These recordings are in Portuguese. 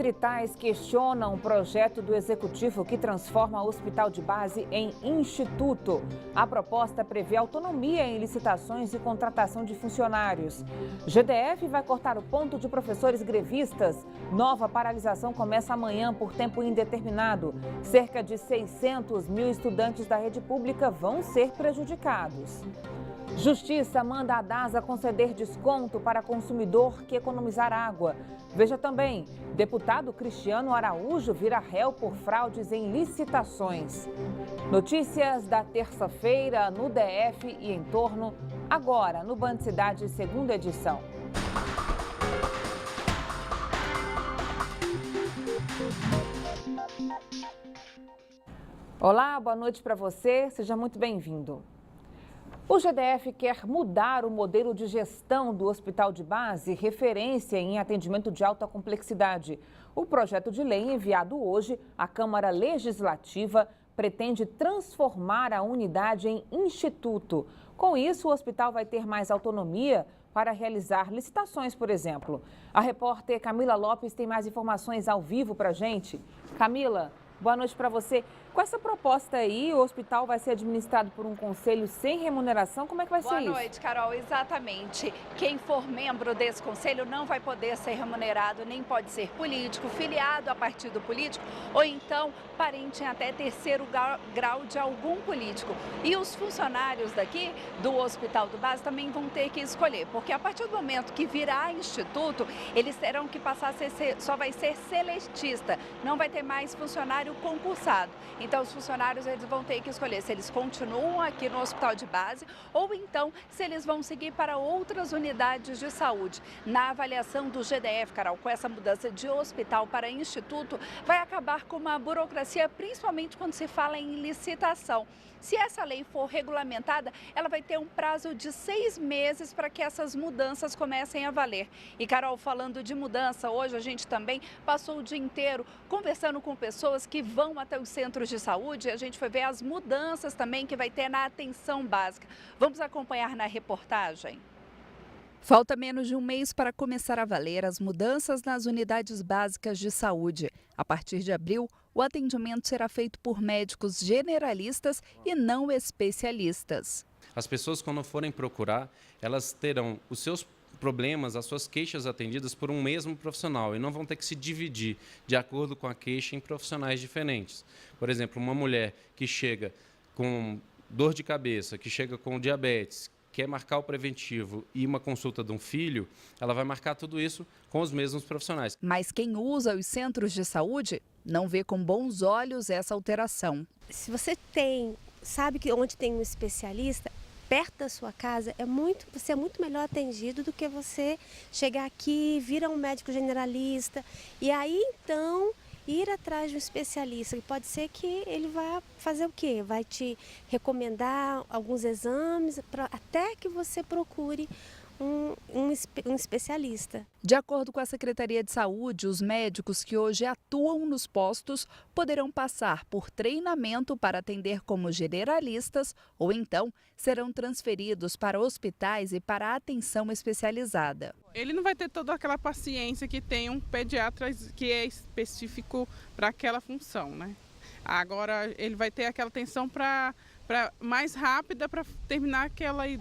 distritais questionam o projeto do Executivo que transforma o hospital de base em instituto. A proposta prevê autonomia em licitações e contratação de funcionários. GDF vai cortar o ponto de professores grevistas. Nova paralisação começa amanhã por tempo indeterminado. Cerca de 600 mil estudantes da rede pública vão ser prejudicados. Justiça manda a DASA conceder desconto para consumidor que economizar água. Veja também, deputado Cristiano Araújo vira réu por fraudes em licitações. Notícias da terça-feira no DF e em torno, agora no Band Cidade, segunda edição. Olá, boa noite para você, seja muito bem-vindo. O GDF quer mudar o modelo de gestão do hospital de base, referência em atendimento de alta complexidade. O projeto de lei enviado hoje à Câmara Legislativa pretende transformar a unidade em instituto. Com isso, o hospital vai ter mais autonomia para realizar licitações, por exemplo. A repórter Camila Lopes tem mais informações ao vivo para a gente. Camila, boa noite para você. Com essa proposta aí, o hospital vai ser administrado por um conselho sem remuneração. Como é que vai ser isso? Boa noite, Carol. Exatamente. Quem for membro desse conselho não vai poder ser remunerado, nem pode ser político, filiado a partido político ou então parente em até terceiro grau de algum político. E os funcionários daqui do Hospital do Base também vão ter que escolher, porque a partir do momento que virar instituto, eles terão que passar a ser, só vai ser seletista, não vai ter mais funcionário concursado. Então, os funcionários eles vão ter que escolher se eles continuam aqui no hospital de base ou então se eles vão seguir para outras unidades de saúde. Na avaliação do GDF, Carol, com essa mudança de hospital para instituto, vai acabar com uma burocracia, principalmente quando se fala em licitação. Se essa lei for regulamentada, ela vai ter um prazo de 6 meses para que essas mudanças comecem a valer. E, Carol, falando de mudança, hoje a gente também passou o dia inteiro conversando com pessoas que vão até os centros de saúde. A gente foi ver as mudanças também que vai ter na atenção básica. Vamos acompanhar na reportagem. Falta menos de um mês para começar a valer as mudanças nas unidades básicas de saúde. A partir de abril, o atendimento será feito por médicos generalistas e não especialistas. As pessoas, quando forem procurar, elas terão os seus problemas, as suas queixas atendidas por um mesmo profissional e não vão ter que se dividir de acordo com a queixa em profissionais diferentes. Por exemplo, uma mulher que chega com dor de cabeça, que chega com diabetes, quer marcar o preventivo e uma consulta de um filho, ela vai marcar tudo isso com os mesmos profissionais. Mas quem usa os centros de saúde não vê com bons olhos essa alteração. Se você sabe que onde tem um especialista, perto da sua casa, você é muito melhor atendido do que você chegar aqui, vir a um médico generalista e aí então ir atrás de um especialista. E pode ser que ele vá fazer o quê? Vai te recomendar alguns exames até que você procure um especialista. De acordo com a Secretaria de Saúde, os médicos que hoje atuam nos postos poderão passar por treinamento para atender como generalistas ou então serão transferidos para hospitais e para atenção especializada. Ele não vai ter toda aquela paciência que tem um pediatra que é específico para aquela função, né? Agora ele vai ter aquela atenção mais rápida para terminar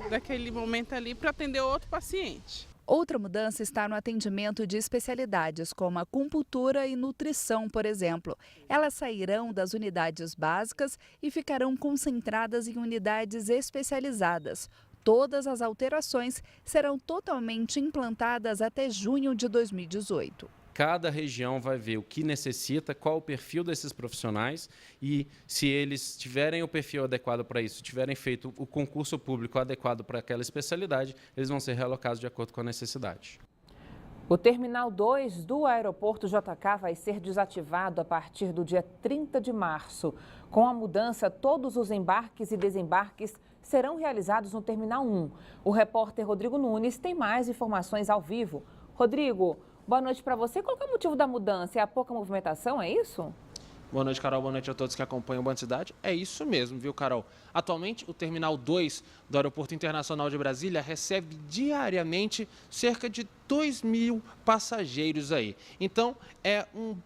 daquele momento ali para atender outro paciente. Outra mudança está no atendimento de especialidades como acupuntura e nutrição, por exemplo. Elas sairão das unidades básicas e ficarão concentradas em unidades especializadas. Todas as alterações serão totalmente implantadas até junho de 2018. Cada região vai ver o que necessita, qual o perfil desses profissionais e se eles tiverem o perfil adequado para isso, tiverem feito o concurso público adequado para aquela especialidade, eles vão ser realocados de acordo com a necessidade. O Terminal 2 do Aeroporto JK vai ser desativado a partir do dia 30 de março. Com a mudança, todos os embarques e desembarques serão realizados no Terminal 1. O repórter Rodrigo Nunes tem mais informações ao vivo. Rodrigo, boa noite para você. Qual é o motivo da mudança? É a pouca movimentação, é isso? Boa noite, Carol. Boa noite a todos que acompanham o Band Cidade. É isso mesmo, viu, Carol? Atualmente, o Terminal 2 do Aeroporto Internacional de Brasília recebe diariamente cerca de 2.000 passageiros aí. Então, é um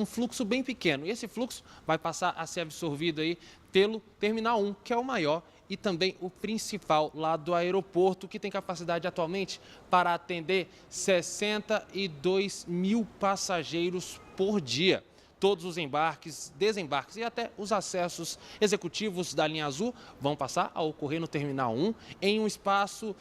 fluxo bem pequeno. E esse fluxo vai passar a ser absorvido aí pelo Terminal 1, que é o maior e também o principal lá do aeroporto, que tem capacidade atualmente para atender 62.000 passageiros por dia. Todos os embarques, desembarques e até os acessos executivos da linha azul vão passar a ocorrer no Terminal 1 em um espaço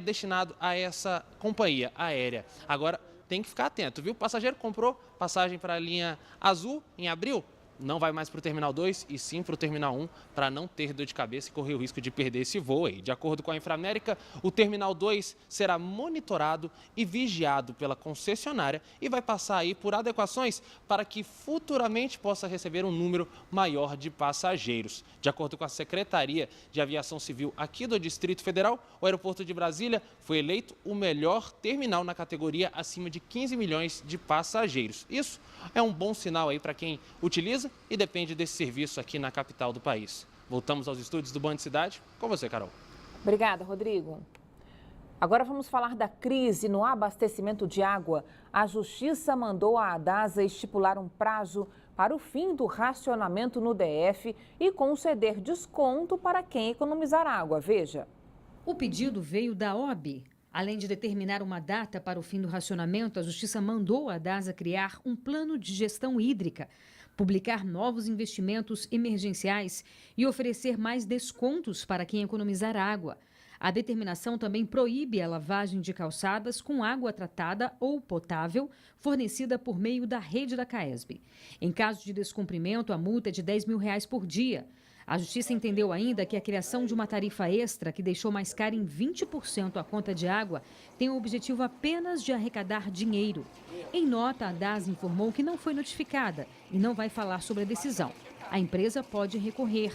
destinado a essa companhia aérea. Agora, tem que ficar atento, viu? O passageiro comprou passagem para a linha azul em abril, não vai mais para o Terminal 2 e sim para o Terminal 1 para não ter dor de cabeça e correr o risco de perder esse voo aí. De acordo com a Inframérica, o Terminal 2 será monitorado e vigiado pela concessionária e vai passar aí por adequações para que futuramente possa receber um número maior de passageiros. De acordo com a Secretaria de Aviação Civil aqui do Distrito Federal, o aeroporto de Brasília foi eleito o melhor terminal na categoria acima de 15 milhões de passageiros. Isso é um bom sinal aí para quem utiliza e depende desse serviço aqui na capital do país. Voltamos aos estúdios do Band Cidade. Com você, Carol. Obrigada, Rodrigo. Agora vamos falar da crise no abastecimento de água. A Justiça mandou a ADASA estipular um prazo para o fim do racionamento no DF e conceder desconto para quem economizar água. Veja. O pedido veio da OAB. Além de determinar uma data para o fim do racionamento, a Justiça mandou a ADASA criar um plano de gestão hídrica, publicar novos investimentos emergenciais e oferecer mais descontos para quem economizar água. A determinação também proíbe a lavagem de calçadas com água tratada ou potável fornecida por meio da rede da CAESB. Em caso de descumprimento, a multa é de R$ 10.000 por dia. A Justiça entendeu ainda que a criação de uma tarifa extra que deixou mais cara em 20% a conta de água tem o objetivo apenas de arrecadar dinheiro. Em nota, a ADASA informou que não foi notificada e não vai falar sobre a decisão. A empresa pode recorrer.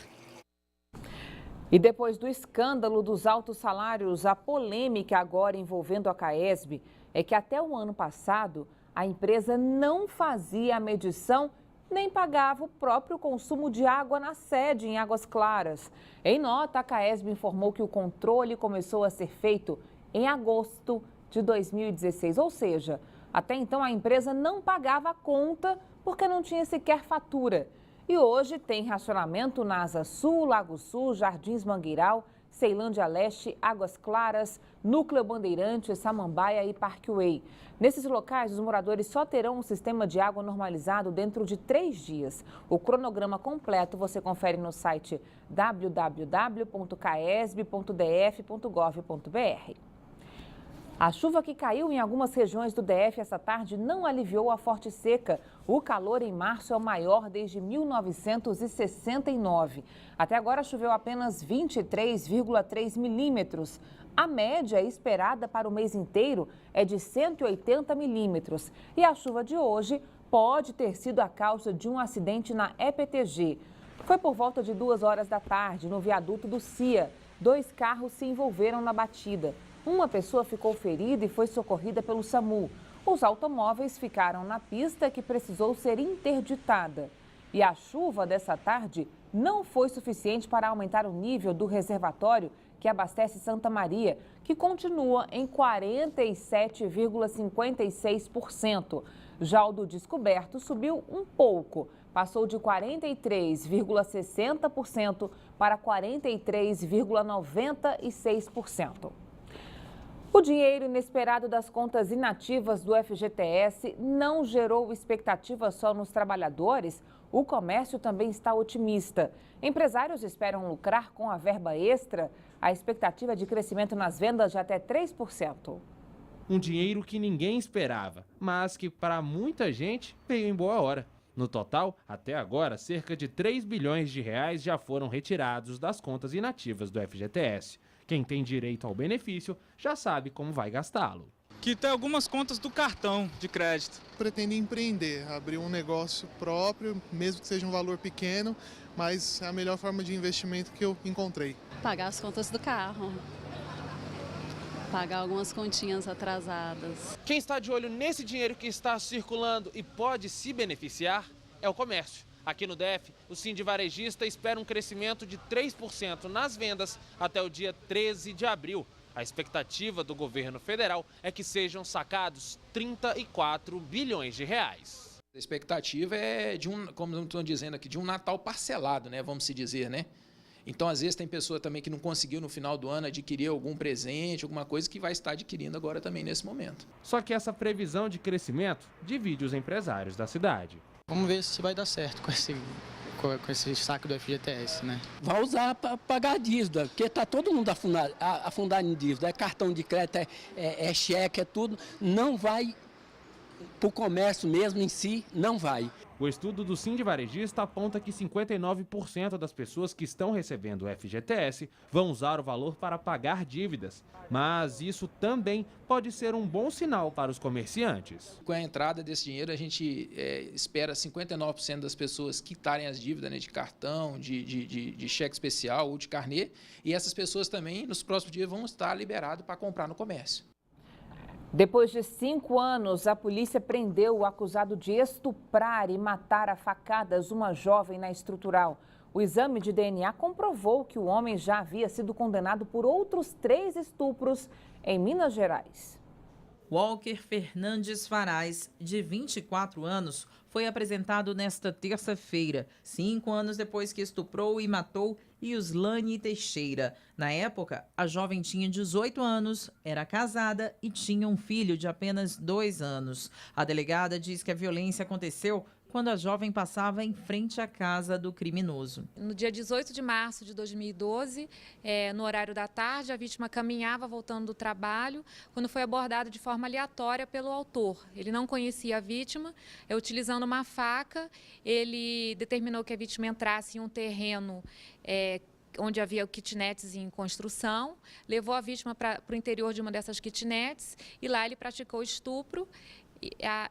E depois do escândalo dos altos salários, a polêmica agora envolvendo a CAESB é que até o ano passado a empresa não fazia a medição nem pagava o próprio consumo de água na sede em Águas Claras. Em nota, a CAESB informou que o controle começou a ser feito em agosto de 2016, ou seja, até então a empresa não pagava a conta porque não tinha sequer fatura. E hoje tem racionamento na Asa Sul, Lago Sul, Jardins Mangueiral, Ceilândia Leste, Águas Claras, Núcleo Bandeirantes, Samambaia e Parkway. Nesses locais, os moradores só terão um sistema de água normalizado dentro de 3 dias. O cronograma completo você confere no site www.caesb.df.gov.br. A chuva que caiu em algumas regiões do DF essa tarde não aliviou a forte seca. O calor em março é o maior desde 1969. Até agora choveu apenas 23,3 milímetros. A média esperada para o mês inteiro é de 180 milímetros. E a chuva de hoje pode ter sido a causa de um acidente na EPTG. Foi por volta de 2 horas da tarde, no viaduto do CIA. 2 carros se envolveram na batida. Uma pessoa ficou ferida e foi socorrida pelo SAMU. Os automóveis ficaram na pista que precisou ser interditada. E a chuva dessa tarde não foi suficiente para aumentar o nível do reservatório que abastece Santa Maria, que continua em 47,56%. Já o do descoberto subiu um pouco, passou de 43,60% para 43,96%. O dinheiro inesperado das contas inativas do FGTS não gerou expectativa só nos trabalhadores. O comércio também está otimista. Empresários esperam lucrar com a verba extra. A expectativa é de crescimento nas vendas de até 3%. Um dinheiro que ninguém esperava, mas que para muita gente veio em boa hora. No total, até agora, cerca de 3 bilhões de reais já foram retirados das contas inativas do FGTS. Quem tem direito ao benefício já sabe como vai gastá-lo. Que tem algumas contas do cartão de crédito. Pretendo empreender, abrir um negócio próprio, mesmo que seja um valor pequeno, mas é a melhor forma de investimento que eu encontrei. Pagar as contas do carro, pagar algumas continhas atrasadas. Quem está de olho nesse dinheiro que está circulando e pode se beneficiar é o comércio. Aqui no DF, o Sindivarejista espera um crescimento de 3% nas vendas até o dia 13 de abril. A expectativa do governo federal é que sejam sacados 34 bilhões de reais. A expectativa é de como eu estou dizendo aqui, de um Natal parcelado, né? Vamos se dizer, né? Então, às vezes, tem pessoa também que não conseguiu no final do ano adquirir algum presente, alguma coisa que vai estar adquirindo agora também nesse momento. Só que essa previsão de crescimento divide os empresários da cidade. Vamos ver se vai dar certo com esse saque do FGTS, né? Vai usar para pagar dívida, porque está todo mundo afundado em dívida. É cartão de crédito, é cheque, é tudo. Não vai para o comércio mesmo em si, não vai. O estudo do Sindivarejista aponta que 59% das pessoas que estão recebendo o FGTS vão usar o valor para pagar dívidas. Mas isso também pode ser um bom sinal para os comerciantes. Com a entrada desse dinheiro, a gente espera 59% das pessoas quitarem as dívidas, né, de cartão, de cheque especial ou de carnê. E essas pessoas também, nos próximos dias, vão estar liberadas para comprar no comércio. Depois de 5 anos, a polícia prendeu o acusado de estuprar e matar a facadas uma jovem na Estrutural. O exame de DNA comprovou que o homem já havia sido condenado por outros 3 estupros em Minas Gerais. Walker Fernandes Farais, de 24 anos, foi apresentado nesta terça-feira, 5 anos depois que estuprou e matou Yuslane Teixeira. Na época, a jovem tinha 18 anos, era casada e tinha um filho de apenas 2 anos. A delegada diz que a violência aconteceu quando a jovem passava em frente à casa do criminoso. No dia 18 de março de 2012, no horário da tarde, a vítima caminhava voltando do trabalho, quando foi abordada de forma aleatória pelo autor. Ele não conhecia a vítima, utilizando uma faca, ele determinou que a vítima entrasse em um terreno onde havia kitnets em construção, levou a vítima para o interior de uma dessas kitnets e lá ele praticou estupro.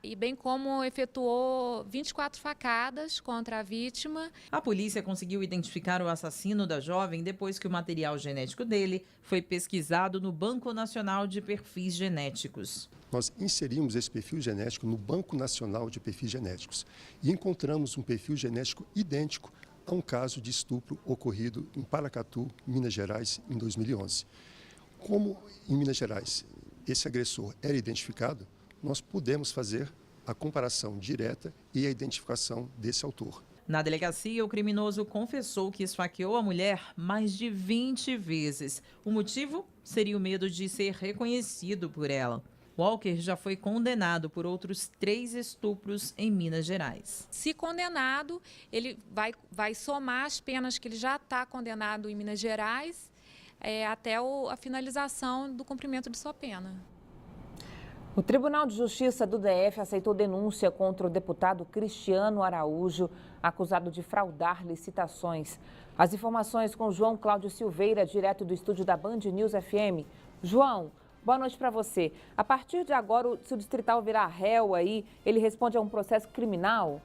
E bem como efetuou 24 facadas contra a vítima. A polícia conseguiu identificar o assassino da jovem depois que o material genético dele foi pesquisado no Banco Nacional de Perfis Genéticos. Nós inserimos esse perfil genético no Banco Nacional de Perfis Genéticos e encontramos um perfil genético idêntico a um caso de estupro ocorrido em Paracatu, Minas Gerais, em 2011. Como em Minas Gerais esse agressor era identificado, nós pudemos fazer a comparação direta e a identificação desse autor. Na delegacia, o criminoso confessou que esfaqueou a mulher mais de 20 vezes. O motivo seria o medo de ser reconhecido por ela. Walker já foi condenado por outros 3 estupros em Minas Gerais. Se condenado, ele vai somar as penas que ele já está condenado em Minas Gerais até a finalização do cumprimento de sua pena. O Tribunal de Justiça do DF aceitou denúncia contra o deputado Cristiano Araújo, acusado de fraudar licitações. As informações com João Cláudio Silveira, direto do estúdio da Band News FM. João, boa noite para você. A partir de agora, se o distrital virar réu aí, ele responde a um processo criminal?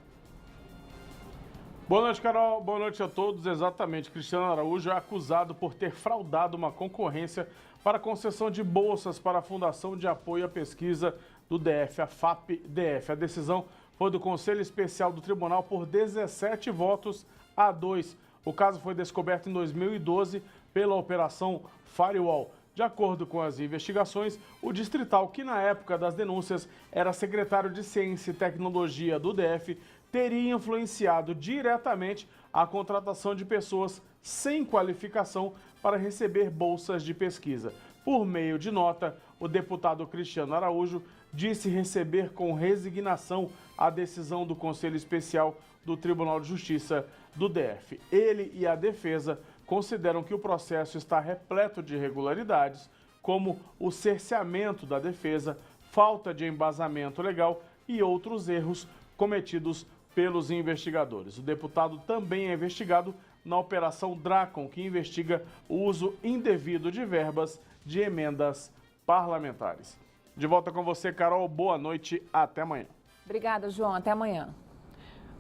Boa noite, Carol. Boa noite a todos. Exatamente, Cristiano Araújo é acusado por ter fraudado uma concorrência para concessão de bolsas para a Fundação de Apoio à Pesquisa do DF, a FAP-DF. A decisão foi do Conselho Especial do Tribunal por 17 votos a 2. O caso foi descoberto em 2012 pela Operação Firewall. De acordo com as investigações, o distrital, que na época das denúncias era secretário de Ciência e Tecnologia do DF, teria influenciado diretamente a contratação de pessoas sem qualificação para receber bolsas de pesquisa. Por meio de nota, o deputado Cristiano Araújo disse receber com resignação a decisão do Conselho Especial do Tribunal de Justiça do DF. Ele e a defesa consideram que o processo está repleto de irregularidades, como o cerceamento da defesa, falta de embasamento legal e outros erros cometidos pelos investigadores. O deputado também é investigado na Operação Dracon, que investiga o uso indevido de verbas de emendas parlamentares. De volta com você, Carol. Boa noite. Até amanhã. Obrigada, João. Até amanhã.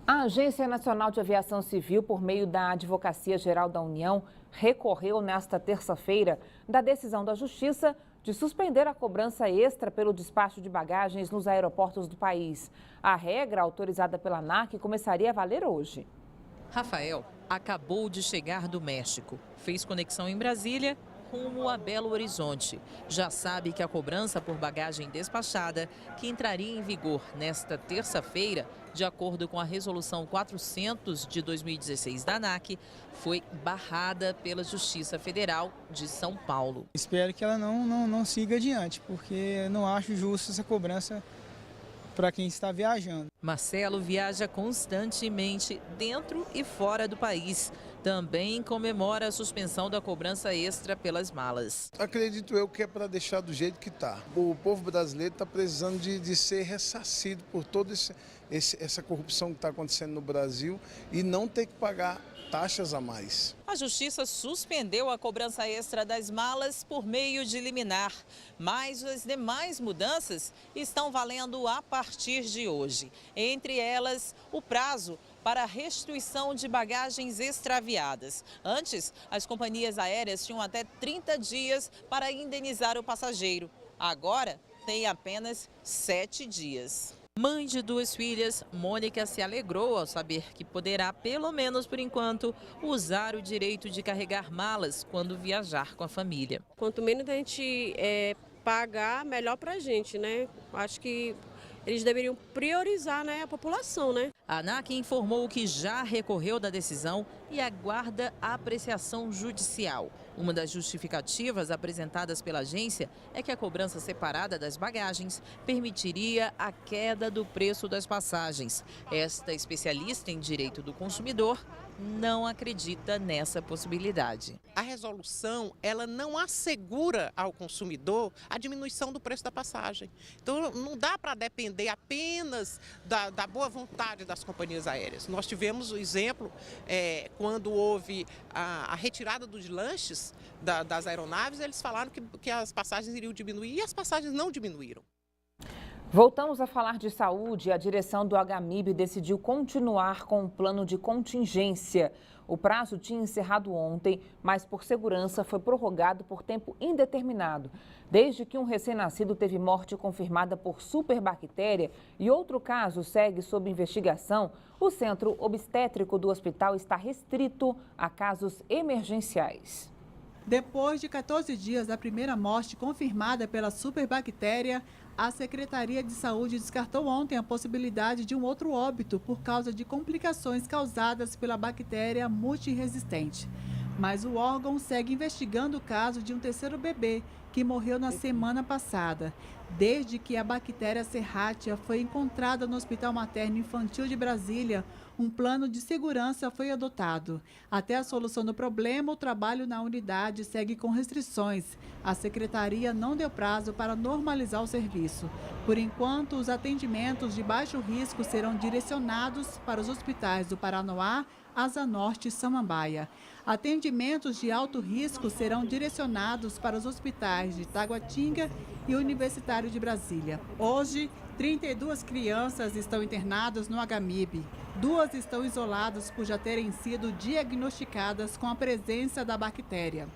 A Agência Nacional de Aviação Civil, por meio da Advocacia Geral da União, recorreu nesta terça-feira da decisão da Justiça de suspender a cobrança extra pelo despacho de bagagens nos aeroportos do país. A regra, autorizada pela ANAC, começaria a valer hoje. Rafael acabou de chegar do México. Fez conexão em Brasília, rumo a Belo Horizonte. Já sabe que a cobrança por bagagem despachada, que entraria em vigor nesta terça-feira, de acordo com a Resolução 400 de 2016 da ANAC, foi barrada pela Justiça Federal de São Paulo. Espero que ela não siga adiante, porque não acho justo essa cobrança para quem está viajando. Marcelo viaja constantemente dentro e fora do país. Também comemora a suspensão da cobrança extra pelas malas. Acredito eu que é para deixar do jeito que está. O povo brasileiro está precisando de ser ressarcido por toda essa corrupção que está acontecendo no Brasil e não ter que pagar taxas a mais. A Justiça suspendeu a cobrança extra das malas por meio de liminar, mas as demais mudanças estão valendo a partir de hoje. Entre elas, o prazo para a restituição de bagagens extraviadas. Antes, as companhias aéreas tinham até 30 dias para indenizar o passageiro. Agora, tem apenas 7 dias. Mãe de 2 filhas, Mônica se alegrou ao saber que poderá, pelo menos por enquanto, usar o direito de carregar malas quando viajar com a família. Quanto menos a gente pagar, melhor para a gente, né? Acho que eles deveriam priorizar, né, a população, né? A ANAC informou que já recorreu da decisão e aguarda a apreciação judicial. Uma das justificativas apresentadas pela agência é que a cobrança separada das bagagens permitiria a queda do preço das passagens. Esta especialista em direito do consumidor não acredita nessa possibilidade. A resolução, ela não assegura ao consumidor a diminuição do preço da passagem. Então, não dá para depender apenas da boa vontade das companhias aéreas. Nós tivemos o exemplo quando houve a retirada dos lanches das aeronaves, eles falaram que as passagens iriam diminuir e as passagens não diminuíram. Voltamos a falar de saúde. A direção do HMIB decidiu continuar com o plano de contingência. O prazo tinha encerrado ontem, mas por segurança foi prorrogado por tempo indeterminado. Desde que um recém-nascido teve morte confirmada por superbactéria e outro caso segue sob investigação, o centro obstétrico do hospital está restrito a casos emergenciais. Depois de 14 dias da primeira morte confirmada pela superbactéria, a Secretaria de Saúde descartou ontem a possibilidade de um outro óbito por causa de complicações causadas pela bactéria multiresistente. Mas o órgão segue investigando o caso de um terceiro bebê que morreu na semana passada. Desde que a bactéria Serratia foi encontrada no Hospital Materno Infantil de Brasília, um plano de segurança foi adotado. Até a solução do problema, o trabalho na unidade segue com restrições. A secretaria não deu prazo para normalizar o serviço. Por enquanto, os atendimentos de baixo risco serão direcionados para os hospitais do Paranoá, Asa Norte e Samambaia. Atendimentos de alto risco serão direcionados para os hospitais de Taguatinga e Universitário de Brasília. Hoje, 32 crianças estão internadas no HMIB. 2 estão isoladas por já terem sido diagnosticadas com a presença da bactéria.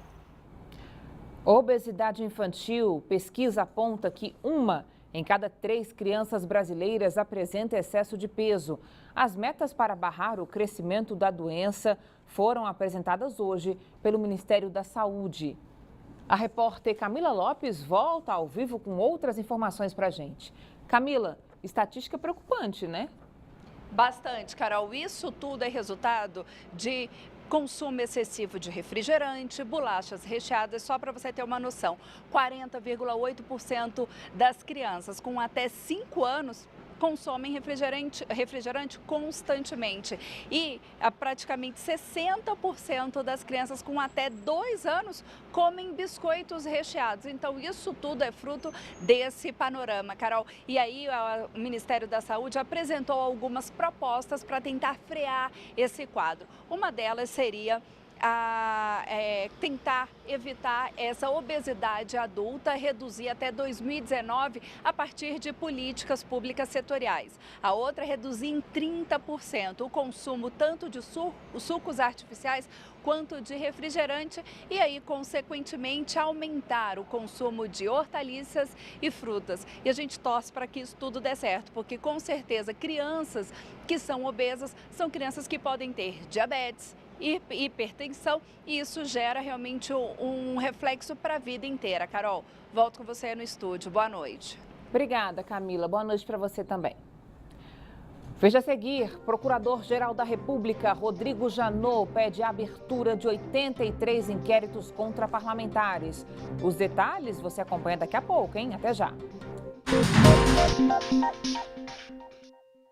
Obesidade infantil. Pesquisa aponta que 1 em cada 3 crianças brasileiras apresenta excesso de peso. As metas para barrar o crescimento da doença foram apresentadas hoje pelo Ministério da Saúde. A repórter Camila Lopes volta ao vivo com outras informações para a gente. Camila, estatística preocupante, né? Bastante, Carol. Isso tudo é resultado de consumo excessivo de refrigerante, bolachas recheadas. Só para você ter uma noção, 40,8% das crianças com até 5 anos consomem refrigerante constantemente. E praticamente 60% das crianças com até 2 anos comem biscoitos recheados. Então, isso tudo é fruto desse panorama, Carol. E aí, o Ministério da Saúde apresentou algumas propostas para tentar frear esse quadro. Uma delas seria tentar evitar essa obesidade adulta, reduzir até 2019 a partir de políticas públicas setoriais. A outra é reduzir em 30% o consumo tanto de sucos artificiais quanto de refrigerante e aí, consequentemente, aumentar o consumo de hortaliças e frutas. E a gente torce para que isso tudo dê certo, porque com certeza crianças que são obesas são crianças que podem ter diabetes, hipertensão, e isso gera realmente um reflexo para a vida inteira. Carol, volto com você no estúdio. Boa noite. Obrigada, Camila. Boa noite para você também. Veja a seguir, Procurador-Geral da República, Rodrigo Janot, pede a abertura de 83 inquéritos contra parlamentares. Os detalhes você acompanha daqui a pouco, hein? Até já.